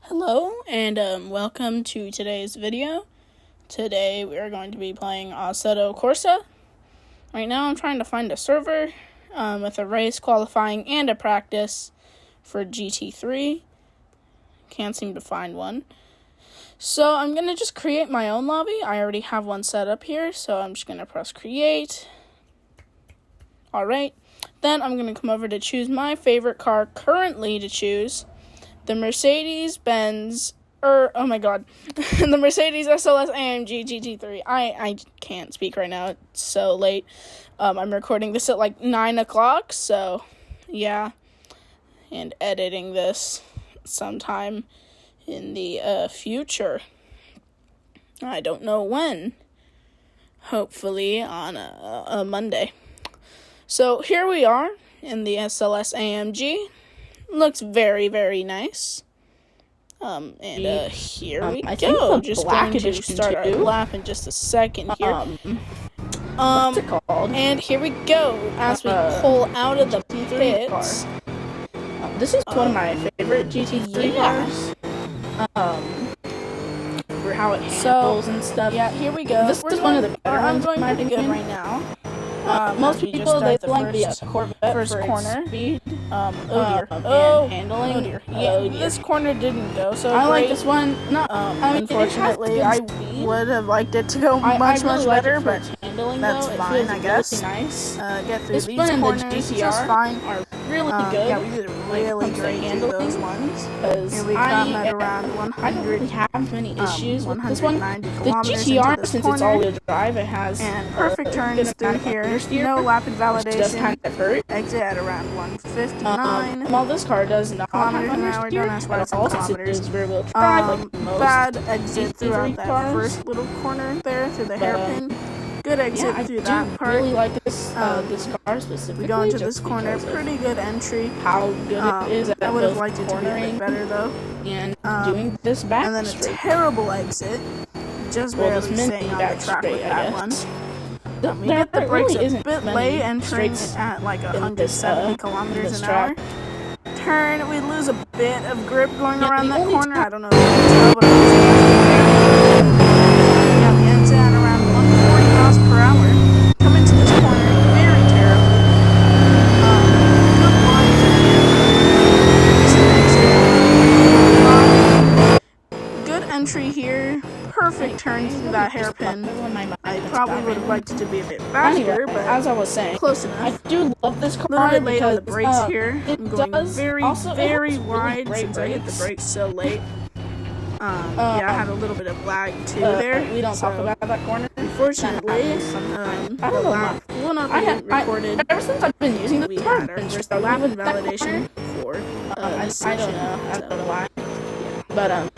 Hello and welcome to today's video. Today we are going to be playing Asseto Corsa. Right now I'm trying to find a server with a race, qualifying, and a practice for GT3. Can't seem to find one. So I'm going to just create my own lobby. I already have one set up here, so I'm just going to press create. Alright, then I'm going to come over to choose my favorite car currently to choose. The Mercedes the Mercedes SLS AMG GT3. I can't speak right now. It's so late. I'm recording this at like 9 o'clock, so yeah. And editing this sometime in the future. I don't know when. Hopefully on a Monday. So here we are in the SLS AMG. Looks very, very nice. Here we go. Just going to start our lap in just a second here. What's it called? And here we go as we pull out of the pits. This is one of my favorite GT3 cars. For how it handles and stuff. Yeah, here we go. This is one of the better ones. I'm going pretty good right now. Most people they like the Corvette first for corner. Speed. And Handling. Oh dear. Yeah, this corner didn't go so I great. like this one. No, Unfortunately, I would have liked it to go much better, but handling, that's though. fine, I guess. Really nice. Get through This these one and the corners GTR just fine. are really good. Yeah, we did really great through those ones. Here we come at around 100. I don't really have many issues with this one. 190 The kilometers GTR, into this since corner, it's all-wheel drive, it has and perfect turns bit of through here. understeer, No lap which does invalidation. kind of hurt. Exit at around 159. While this car does not have Kilometers an hour, don't ask why it's in also kilometers. does rear-wheel drive, like most Bad exit throughout GT3 that cars. first little corner there through the hairpin. Good exit Yeah, I through do that part. really like this this car specifically. We go into this just corner, because of pretty good entry. how good it is at I would have both liked it to be a bit cornering better though. and doing this back And then a straight. terrible exit. Just Well, barely this mini staying on back the track straight, with I that guess. one. We There get the brakes really a isn't bit many late, entering straights at like in this, 170 in kilometers this an track. hour. Turn, we lose a bit of grip going Yeah, around the that only corner. I don't know if you can tell, but yeah, we ends at around 140 miles per hour. Come into this corner very terribly. Good lines at the end. Good entry here. Perfect turn through that hairpin. I probably would have liked it to be a bit faster, but as I was saying, close I enough. do love this car Literally late because on the brakes here. I'm going does very, also- very it has wide really great since I hit the brakes. brakes so late. Yeah, I had a little bit of lag too there. We don't talk about that corner. Unfortunately, I the don't know lap will not be recorded. Ever since I've been using We this car, had our I've been first struggling lap with that invalidation for I this don't section. know. I don't know So, why. But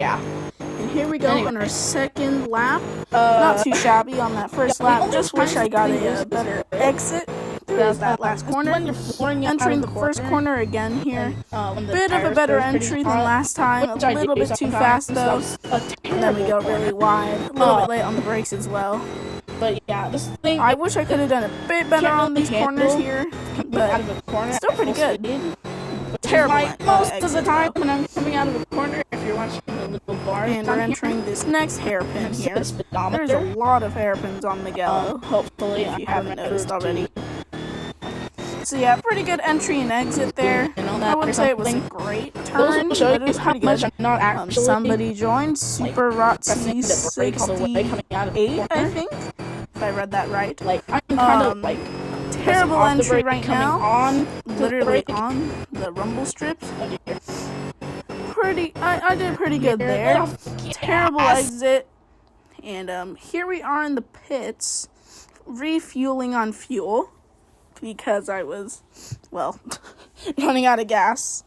yeah. and here we go Anyway. on our second lap. Not too shabby on that first yeah, lap. Just wish I got a better exit through that last corner. Entering the first corner again here. Bit of a better entry than last time. A little bit too fast though. And then we go really wide. A little bit late on the brakes as well. But yeah, this thing. I wish I could have done a bit better on these corners here, coming out of but a corner still at pretty full good. speed, Terrible like most of the exit, time though. when I'm coming out of a corner, if you're watching the little bar And we're entering this next hairpin here. There's a lot of hairpins on Mugello, hopefully, if you haven't noticed already. So yeah, pretty good entry and exit there. I wouldn't say it was a great turn, but it was pretty good. I'm not actually Somebody joined, Super pressing the brakes away coming out of the 68, I corner. think, if I read that right. Like I'm kind of like Terrible off the entry brake, right coming now. on Literally brake. on the rumble strips. Oh dear. I did pretty good there. Terrible exit. And here we are in the pits, refueling on fuel because I was, well, running out of gas.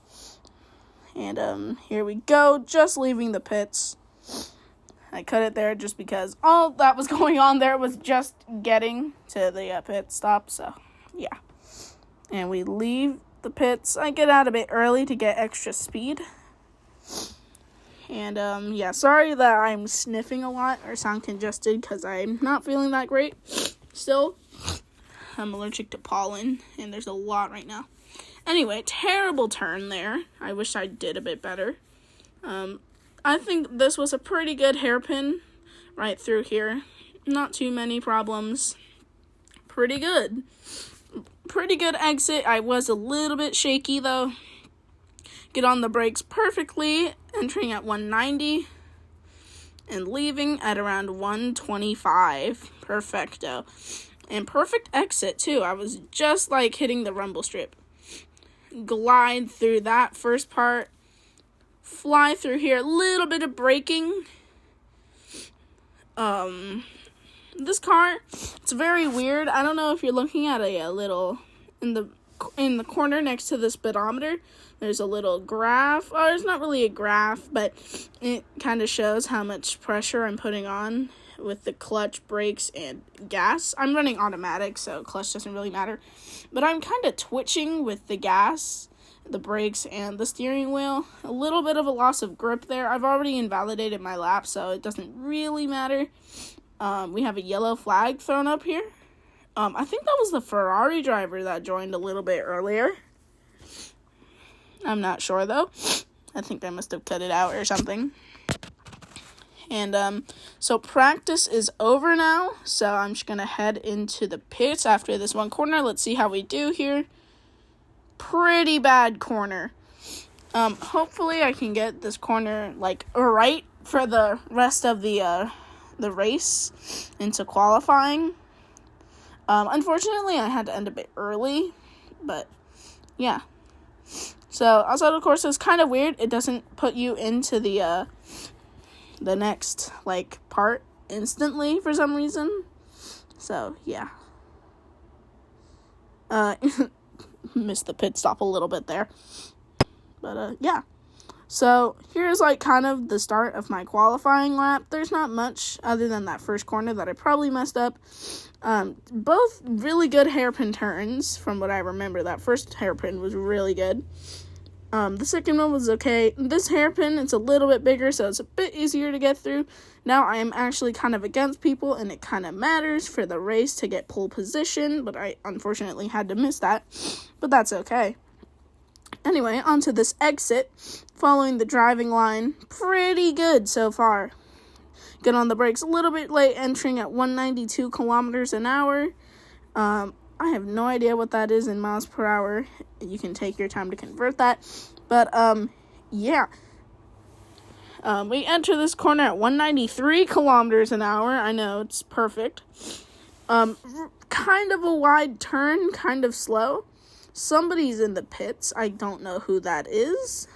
And here we go, just leaving the pits. I cut it there just because all that was going on there was just getting to the pit stop. So yeah, and we leave the pits. I get out a bit early to get extra speed. And yeah, sorry that I'm sniffing a lot or sound congested because I'm not feeling that great still. I'm allergic to pollen and there's a lot right now. Anyway, terrible turn there. I wish I did a bit better. I think this was a pretty good hairpin right through here. Not too many problems. Pretty good. Pretty good exit. I was a little bit shaky though. Get on the brakes perfectly, entering at 190 and leaving at around 125. Perfecto. And perfect exit too. I was just like hitting the rumble strip. Glide through that first part. Fly through here. A little bit of braking. This car, it's very weird. I don't know if you're looking at a little in the corner next to the speedometer. There's a little graph. Oh, it's not really a graph, but it kind of shows how much pressure I'm putting on with the clutch, brakes, and gas. I'm running automatic, so clutch doesn't really matter. But I'm kind of twitching with the gas, the brakes, and the steering wheel. A little bit of a loss of grip there. I've already invalidated my lap, so it doesn't really matter. We have a yellow flag thrown up here. I think that was the Ferrari driver that joined a little bit earlier. I'm not sure, though. I think I must have cut it out or something. And, so practice is over now. So I'm just going to head into the pits after this one corner. Let's see how we do here. Pretty bad corner. Hopefully I can get this corner, like, right for the rest of the race into qualifying. Unfortunately, I had to end a bit early, but yeah. So, Asseto Corsa is kind of weird. It doesn't put you into the next, like, part instantly for some reason. So, yeah. Missed the pit stop a little bit there. But, yeah. So, here's, like, kind of the start of my qualifying lap. There's not much other than that first corner that I probably messed up. Both really good hairpin turns, from what I remember. That first hairpin was really good. The second one was okay. This hairpin, it's a little bit bigger, so it's a bit easier to get through. Now, I am actually kind of against people, and it kind of matters for the race to get pole position, but I unfortunately had to miss that. But that's okay. Anyway, onto this exit, following the driving line, pretty good so far. Get on the brakes a little bit late, entering at 192 kilometers an hour. I have no idea what that is in miles per hour. You can take your time to convert that. But, yeah. We enter this corner at 193 kilometers an hour. I know, it's perfect. Kind of a wide turn, kind of slow. Somebody's in the pits. I don't know who that is.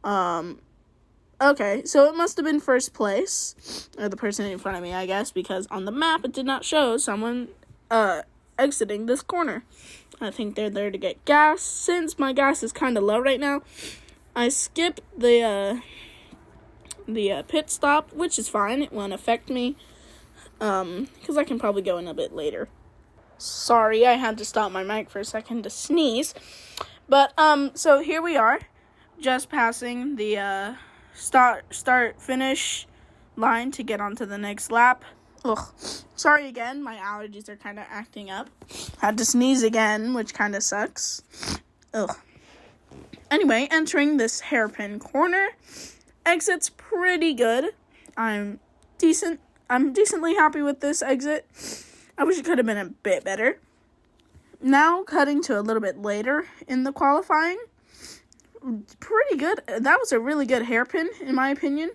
Okay, so it must have been first place. Or the person in front of me, I guess, because on the map it did not show someone, exiting this corner. I think they're there to get gas. Since my gas is kind of low right now, I skip the pit stop, which is fine. It won't affect me, because I can probably go in a bit later. Sorry, I had to stop my mic for a second to sneeze. But, so here we are, just passing the, start-finish line to get onto the next lap. Ugh. Sorry again, my allergies are kind of acting up. Had to sneeze again, which kind of sucks. Ugh. Anyway, entering this hairpin corner. Exit's pretty good. I'm decently happy with this exit. I wish it could have been a bit better. Now, cutting to a little bit later in the qualifying. Pretty good. That was a really good hairpin, in my opinion.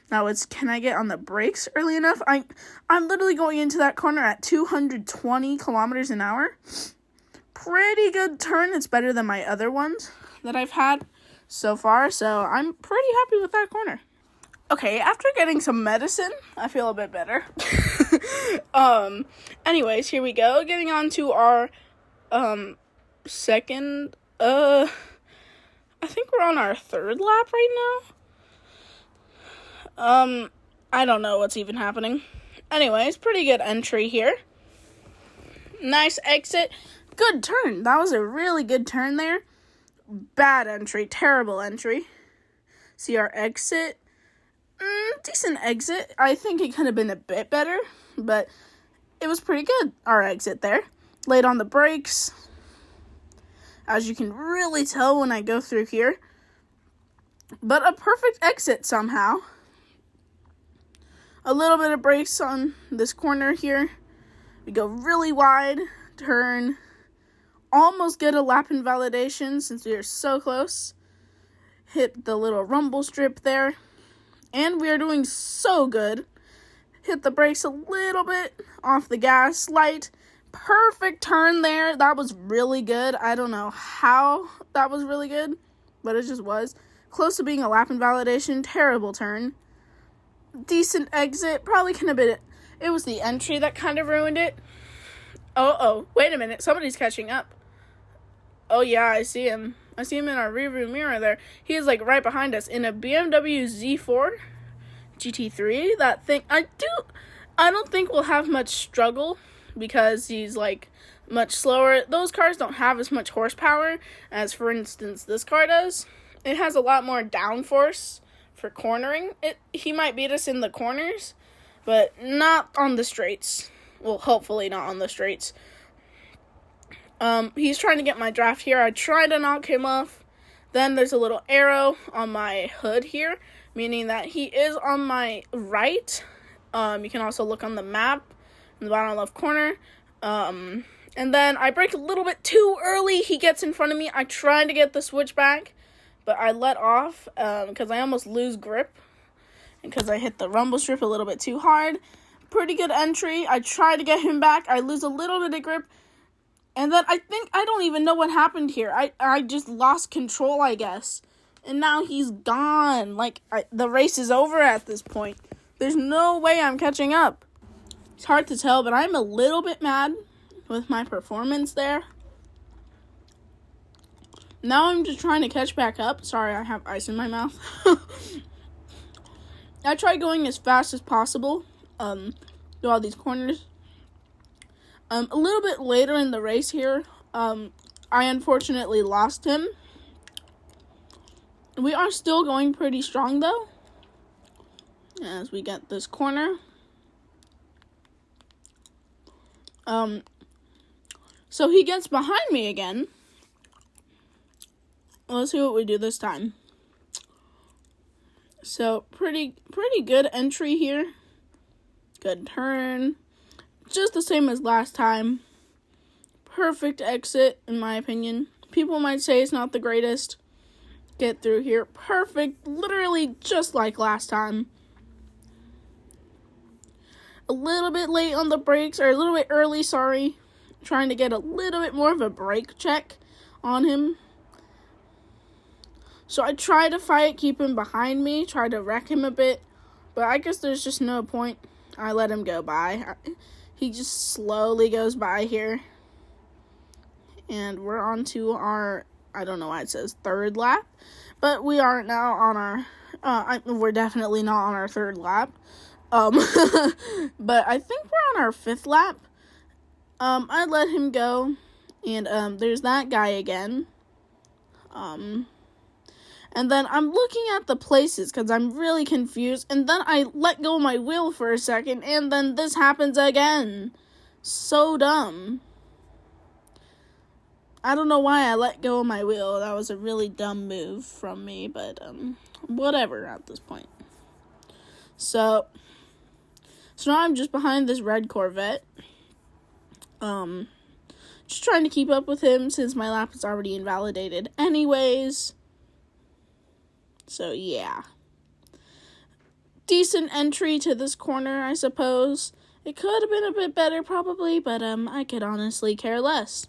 Now, can I get on the brakes early enough? I'm literally going into that corner at 220 kilometers an hour. Pretty good turn. It's better than my other ones that I've had so far. So, I'm pretty happy with that corner. Okay, after getting some medicine, I feel a bit better. Anyways, here we go. Getting on to our, second, I think we're on our third lap right now. I don't know what's even happening. Anyways, pretty good entry here. Nice exit. Good turn. That was a really good turn there. Bad entry. Terrible entry. See our exit. Decent exit. I think it could have been a bit better, but it was pretty good, our exit there. Laid on the brakes. As you can really tell when I go through here. but a perfect exit somehow. A little bit of brakes on this corner here. We go really wide, turn, almost get a lap invalidation since we are so close. Hit the little rumble strip there, and we are doing so good. Hit the brakes a little bit, off the gas, light, perfect turn there. That was really good. I don't know how that was really good, but it just was. Close to being a lap invalidation, terrible turn. Decent exit, probably could have been it. It was the entry that kind of ruined it. Oh, wait a minute, somebody's catching up. Oh yeah, I see him. I see him in our rearview mirror there. He is like right behind us in a BMW Z4 GT3. That thing, I don't think we'll have much struggle because he's like much slower. Those cars don't have as much horsepower as, for instance, this car does. It has a lot more downforce for cornering. He might beat us in the corners, but not on the straights. Well, hopefully not on the straights. He's trying to get my draft here. I try to knock him off. Then there's a little arrow on my hood here, meaning that he is on my right. You can also look on the map in the bottom left corner. And then I brake a little bit too early. He gets in front of me. I tried to get the switch back, but I let off because I almost lose grip and because I hit the rumble strip a little bit too hard. Pretty good entry. I try to get him back. I lose a little bit of grip. And then I don't even know what happened here. I just lost control, I guess. And now he's gone. Like, the race is over at this point. There's no way I'm catching up. It's hard to tell, but I'm a little bit mad with my performance there. Now I'm just trying to catch back up. Sorry, I have ice in my mouth. I tried going as fast as possible through all these corners. A little bit later in the race here, I unfortunately lost him. We are still going pretty strong, though, as we get this corner. So he gets behind me again. Let's see what we do this time. So, pretty good entry here. Good turn. Just the same as last time. Perfect exit, in my opinion. People might say it's not the greatest. Get through here. Perfect. Literally just like last time. A little bit late on the brakes, or a little bit early, sorry. Trying to get a little bit more of a brake check on him. So I try to fight, keep him behind me, try to wreck him a bit. But I guess there's just no point. I let him go by. He just slowly goes by here. And we're on to our, I don't know why it says third lap. But we are now on our, we're definitely not on our third lap. But I think we're on our fifth lap. I let him go. And there's that guy again. And then I'm looking at the places because I'm really confused. And then I let go of my wheel for a second. And then this happens again. So dumb. I don't know why I let go of my wheel. That was a really dumb move from me. But whatever at this point. So now I'm just behind this red Corvette. Just trying to keep up with him since my lap is already invalidated anyways. So, yeah. Decent entry to this corner, I suppose. It could have been a bit better, probably, but I could honestly care less.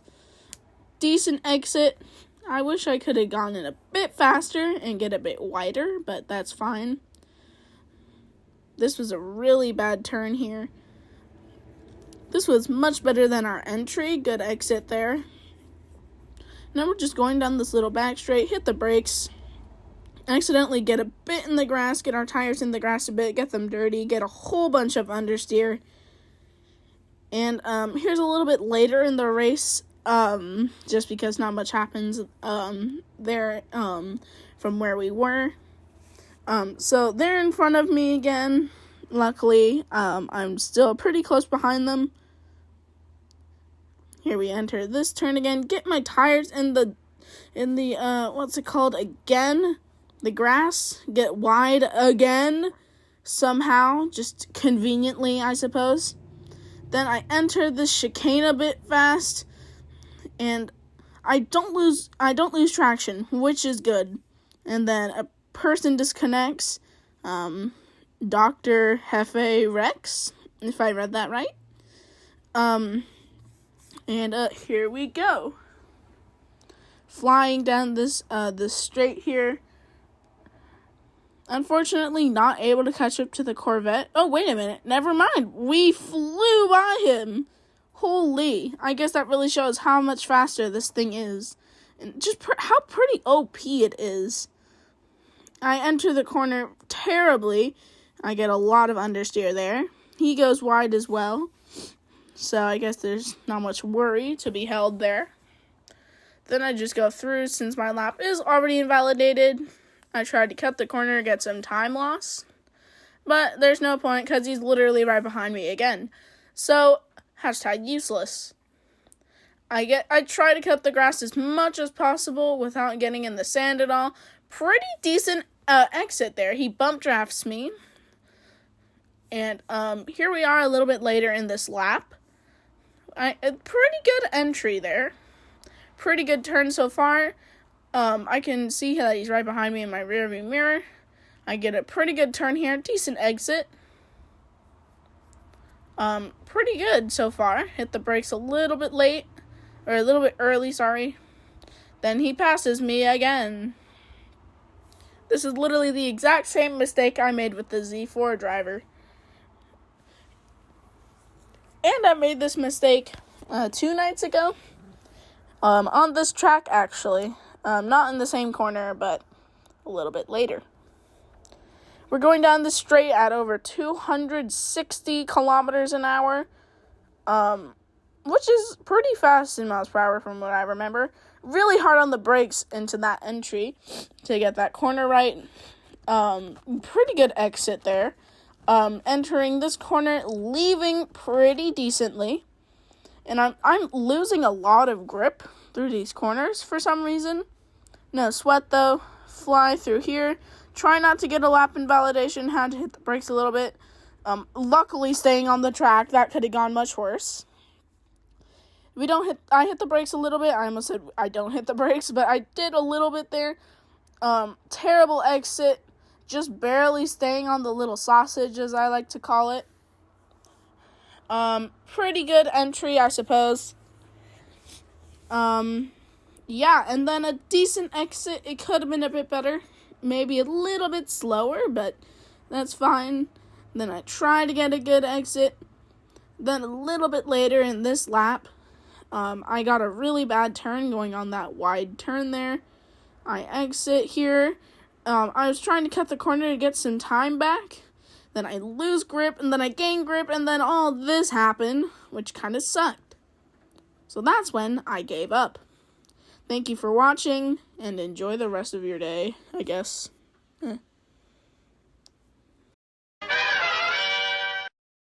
Decent exit. I wish I could have gone in a bit faster and get a bit wider, but that's fine. This was a really bad turn here. This was much better than our entry. Good exit there. Now we're just going down this little back straight, hit the brakes. Accidentally get a bit in the grass, get our tires in the grass a bit, get them dirty, get a whole bunch of understeer. And here's a little bit later in the race, just because not much happens there from where we were. So they're in front of me again. Luckily, I'm still pretty close behind them. Here we enter this turn again. Get my tires in the what's it called again? the grass get wide again, somehow, just conveniently, I suppose. Then I enter the chicane a bit fast, and I don't lose traction, which is good. And then a person disconnects, Dr. Hefe Rex, if I read that right. And here we go. Flying down this straight here. Unfortunately, not able to catch up to the Corvette. Oh, wait a minute. Never mind. We flew by him. Holy. I guess that really shows how much faster this thing is. And just how pretty OP it is. I enter the corner terribly. I get a lot of understeer there. He goes wide as well. So I guess there's not much worry to be held there. Then I just go through since my lap is already invalidated. I tried to cut the corner, get some time loss. But there's no point because he's literally right behind me again. So, #useless. I try to cut the grass as much as possible without getting in the sand at all. Pretty decent exit there. He bump drafts me. And here we are a little bit later in this lap. A pretty good entry there. Pretty good turn so far. I can see that he's right behind me in my rearview mirror. I get a pretty good turn here. Decent exit. Pretty good so far. Hit the brakes a little bit late. Or a little bit early, sorry. Then he passes me again. This is literally the exact same mistake I made with the Z4 driver. And I made this mistake 2 nights ago. On this track, actually. Not in the same corner, but a little bit later. We're going down the straight at over 260 kilometers an hour. Which is pretty fast in miles per hour from what I remember. Really hard on the brakes into that entry to get that corner right. Pretty good exit there. Entering this corner, leaving pretty decently. And I'm losing a lot of grip through these corners for some reason. No sweat though. Fly through here. Try not to get a lap invalidation. Had to hit the brakes a little bit. Luckily staying on the track. That could have gone much worse. I hit the brakes a little bit. I almost said I don't hit the brakes, but I did a little bit there. Terrible exit. Just barely staying on the little sausage, as I like to call it. Pretty good entry, I suppose. Yeah, and then a decent exit. It could have been a bit better. Maybe a little bit slower, but that's fine. Then I try to get a good exit. Then a little bit later in this lap, I got a really bad turn going on that wide turn there. I exit here. I was trying to cut the corner to get some time back. Then I lose grip, and then I gain grip, and then all this happened, which kind of sucked. So that's when I gave up. Thank you for watching, and enjoy the rest of your day, I guess.